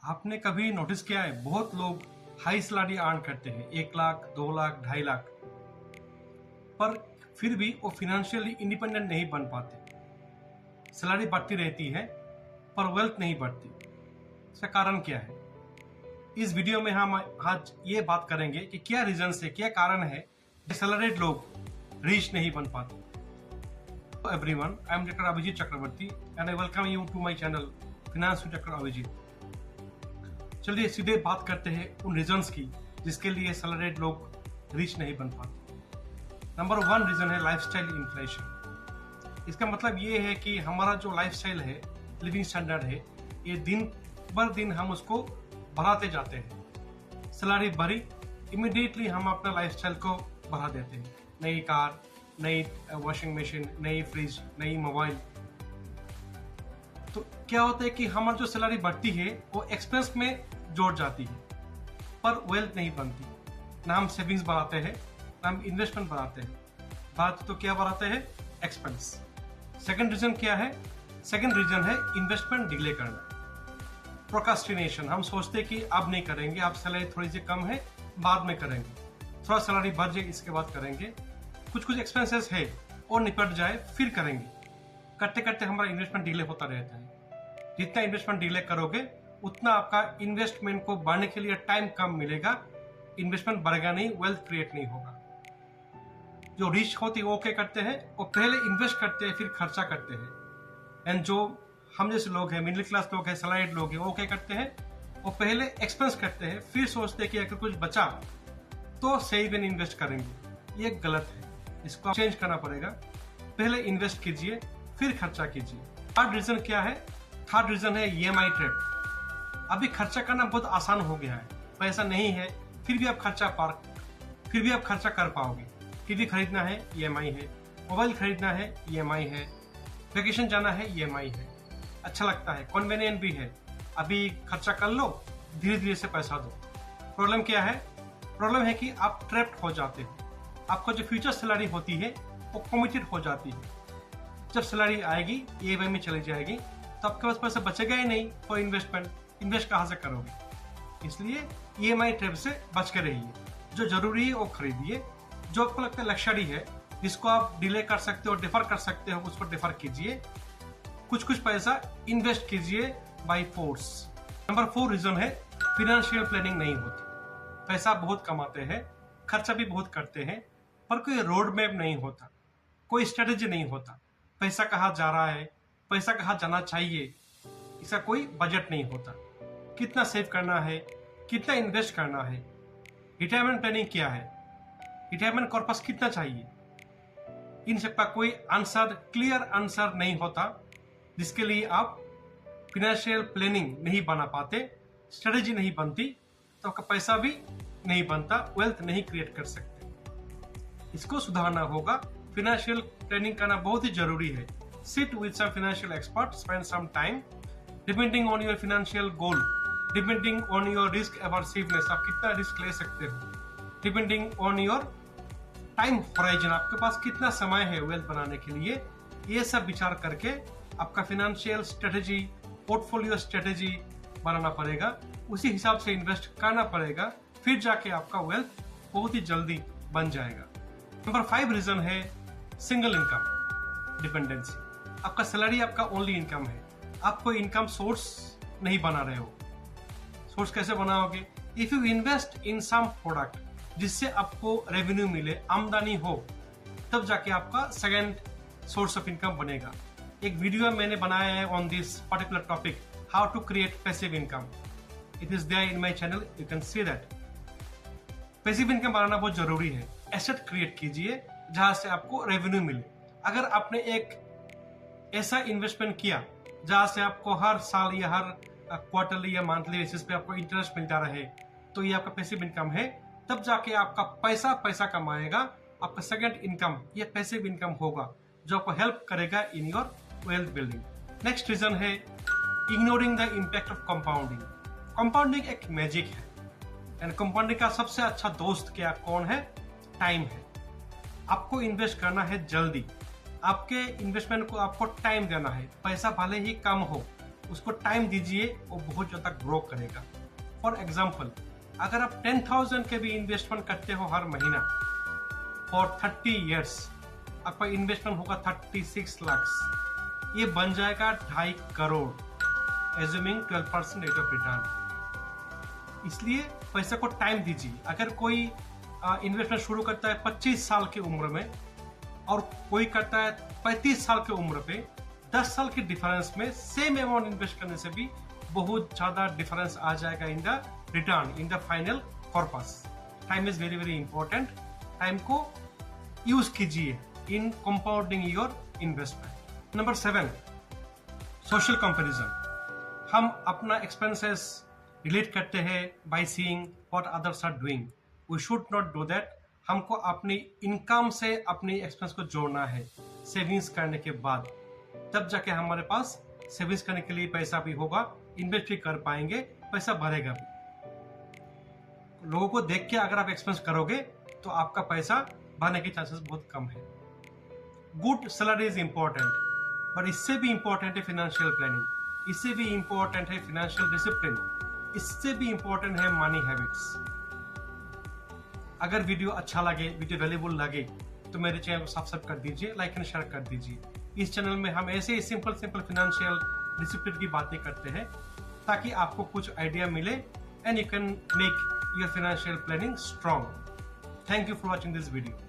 आपने कभी नोटिस किया है बहुत लोग हाई सैलरी अर्न करते हैं 1 लाख 2 लाख 2.5 लाख, पर फिर भी वो फाइनेंशियली इंडिपेंडेंट नहीं बन पाते। सैलरी बढ़ती रहती है पर वेल्थ नहीं बढ़ती। इसका कारण क्या है? इस वीडियो में हम आज ये बात करेंगे कि क्या रीजन है, क्या कारण है सैलरीड लोग रिच नहीं बन पाते। Everyone, I am doctor Abhijit Chakraborty and I welcome you to my channel finance with doctor Abhijit. चलिए सीधे बात करते हैं उन रीजंस की जिसके लिए सैलरीड लोग रिच नहीं बन पाते। नंबर 1 रीजन है लाइफस्टाइल इन्फ्लेशन। इसका मतलब ये है कि हमारा जो लाइफस्टाइल है, लिविंग स्टैंडर्ड है, ये दिन बर दिन हम उसको बढ़ाते जाते हैं। सैलरी बढ़ी, इमीडिएटली हम अपना लाइफस्टाइल को बढ़ा देते हैं। नई कार, नई वॉशिंग मशीन, नई फ्रिज, नई मोबाइल। तो क्या होता है कि हमारी जो सैलरी बढ़ती है वो एक्सपेंस में जोड़ जाती है, पर वेल्थ नहीं बनती। ना हम सेविंग्स बढ़ाते हैं, ना हम इन्वेस्टमेंट बढ़ाते हैं। बात तो क्या बढ़ाते हैं? एक्सपेंस। सेकंड रीजन क्या है? सेकंड रीजन है इन्वेस्टमेंट डिले करना, प्रोक्रास्टिनेशन। हम सोचते हैं कि अब नहीं करेंगे, अब सैलरी थोड़ी सी कम है, बाद में करेंगे, थोड़ा सैलरी बढ़ जाए इसके बाद करेंगे, कुछ एक्सपेंसेस है और निपट जाए फिर करेंगे। करते करते हमारा इन्वेस्टमेंट डिले होता रहता है। जितना इन्वेस्टमेंट डिले करोगे उतना आपका इन्वेस्टमेंट को बढ़ने के लिए टाइम कम मिलेगा, इन्वेस्टमेंट बढ़ेगा नहीं, वेल्थ क्रिएट नहीं होगा। जो रिच होती है वो क्या करते हैं? वो पहले इन्वेस्ट करते हैं फिर खर्चा करते हैं। एंड जो हम जैसे लोग हैं, मिडिल क्लास लोग हैं, सैलरीड लोग हैं, वो क्या करते हैं? वो पहले एक्सपेंस करते हैं फिर सोचते हैं कि अगर कुछ बचा तो सेव एंड इन्वेस्ट करेंगे। ये गलत है, इसको चेंज करना पड़ेगा। पहले इन्वेस्ट कीजिए फिर खर्चा कीजिए। थर्ड रीजन क्या है? थर्ड रीजन है ईएमआई ट्रैप। अभी खर्चा करना बहुत आसान हो गया है, पैसा नहीं है फिर भी आप खर्चा कर पाओगे। टीवी खरीदना है ईएमआई है, मोबाइल खरीदना है ईएमआई है, वेकेशन जाना है ईएमआई है। अच्छा लगता है, कन्वीनियंट भी है, अभी खर्चा कर लो, धीरे धीरे से पैसा दो। प्रॉब्लम क्या है? प्रॉब्लम है कि आप ट्रैप्ड हो जाते हो। आपको जो फ्यूचर सैलरी होती है वो कमिटेड हो जाती है। जब सैलरी आएगी ईएमआई में चली जाएगी तो आपके पास पैसा बचेगा ही नहीं फॉर इन्वेस्टमेंट। इन्वेस्ट कहाँ से करोगे? इसलिए ईएमआई ट्रैप से बच कर रहिए। जो जरूरी है वो खरीदिए, जो आपको लगता है लग्जरी है, जिसको आप डिले कर सकते हो, डिफर कर सकते हो, उसको डिफर कीजिए। कुछ पैसा इन्वेस्ट कीजिए बाय फोर्स। नंबर 4 रीजन है फाइनेंशियल प्लानिंग नहीं होती। पैसा बहुत कमाते हैं, खर्चा भी बहुत करते हैं, पर कोई रोड मैप नहीं होता, कोई स्ट्रेटेजी नहीं होता। पैसा कहाँ जा रहा है, पैसा कहाँ जाना चाहिए, इसका कोई बजट नहीं होता। कितना सेव करना है, कितना इन्वेस्ट करना है, रिटायरमेंट प्लानिंग क्या है, रिटायरमेंट कॉर्पस कितना चाहिए, इन सबका कोई आंसर, क्लियर आंसर नहीं होता, जिसके लिए आप फाइनेंशियल प्लानिंग नहीं बना पाते, स्ट्रेटेजी नहीं बनती, तो आपका पैसा भी नहीं बनता, वेल्थ नहीं क्रिएट कर सकते। इसको सुधारना होगा। फाइनेंशियल प्लानिंग करना बहुत ही जरूरी है। Sit with some financial expert, spend some time, depending on your financial goal, depending on your risk aversiveness, आप कितना रिस्क ले सकते हो, depending on your time horizon, आपके पास कितना समय है वेल्थ बनाने के लिए। ये सब विचार करके आपका फाइनेंशियल स्ट्रेटेजी, पोर्टफोलियो स्ट्रेटेजी बनाना पड़ेगा, उसी हिसाब से इन्वेस्ट करना पड़ेगा, फिर जाके आपका वेल्थ बहुत ही जल्दी बन जाएगा। नंबर 5 रीजन है सिंगल इनकम डिपेंडेंसी। आपका सैलरी आपका ओनली इनकम है, आप कोई इनकम सोर्स नहीं बना रहे हो। सोर्स कैसे बनाओगे? If you invest in some product जिससे आपको रेवेन्यू मिले, आमदनी हो, तब जाके आपका सेकंड सोर्स ऑफ इनकम बनेगा। एक वीडियो मैंने बनाया है on this particular topic, how to create passive income. It is there in my channel, you can see that. Passive income बनाना बहुत जरूरी है। एसेट क्रिएट कीजिए जहां से आपको रेवेन्यू मिले। अगर आपने एक ऐसा इन्वेस्टमेंट किया जहां से आपको हर साल या हर क्वार्टरली या मंथली बेसिस पे आपको इंटरेस्ट मिलता रहे, तो ये आपका पैसिव इनकम है। तब जाके आपका पैसा कमाएगा, आपका सेकंड इनकम ये पैसिव इनकम होगा, जो आपको हेल्प करेगा in your wealth building. Next reason है ignoring the impact of compounding. Compounding एक मैजिक है, एंड कंपाउंडिंग का सबसे अच्छा दोस्त क्या कौन है? टाइम है। आपको इन्वेस्ट करना है जल्दी, आपके इन्वेस्टमेंट को आपको टाइम देना है। पैसा भले ही कम हो, उसको टाइम दीजिए, वो बहुत ज़्यादा ग्रो करेगा। फॉर एग्जाम्पल, अगर आप 10,000 के भी इन्वेस्टमेंट करते हो हर महीना फॉर 30 ईयर्स, आपका इन्वेस्टमेंट होगा 36 लाख, ये बन जाएगा 2.5 crore, assuming 12% rate of return. इसलिए पैसे को टाइम दीजिए। अगर कोई इन्वेस्टमेंट शुरू करता है 25 साल की उम्र में और कोई करता है 35 साल की उम्र पे, 10 साल के डिफरेंस में सेम अमाउंट इन्वेस्ट करने से भी बहुत ज्यादा डिफरेंस आ जाएगा in the return, in the final corpus. Time is very very important. Time को यूज कीजिए in compounding your investment. Number 7, social comparison. हम अपना एक्सपेंसेस रिलेट करते हैं by seeing what others are doing. We should not do that. हमको अपनी income से अपनी एक्सपेंस को जोड़ना है सेविंग्स करने के बाद, तब जाके हमारे पास सेविंग्स करने के लिए पैसा भी होगा, इन्वेस्ट भी कर पाएंगे, पैसा बढ़ेगा भी। लोगों को देख के अगर आप एक्सपेंस करोगे तो आपका पैसा बढ़ने के चांसेस बहुत कम है। गुड सैलरी इज इंपॉर्टेंट, पर इससे भी इंपॉर्टेंट है फाइनेंशियल प्लानिंग, इससे भी इंपॉर्टेंट है फाइनेंशियल डिसिप्लिन, इससे भी इंपॉर्टेंट है मनी हैबिट्स। अगर वीडियो अच्छा लगे, वीडियो वैल्यूबल लगे, तो मेरे चैनल को सब्सक्राइब कर दीजिए, लाइक एंड शेयर कर दीजिए। इस चैनल में हम ऐसे ही सिंपल फाइनेंशियल डिसिप्लिन की बातें करते हैं ताकि आपको कुछ आइडिया मिले and you can make your financial planning strong. Thank you for watching this video.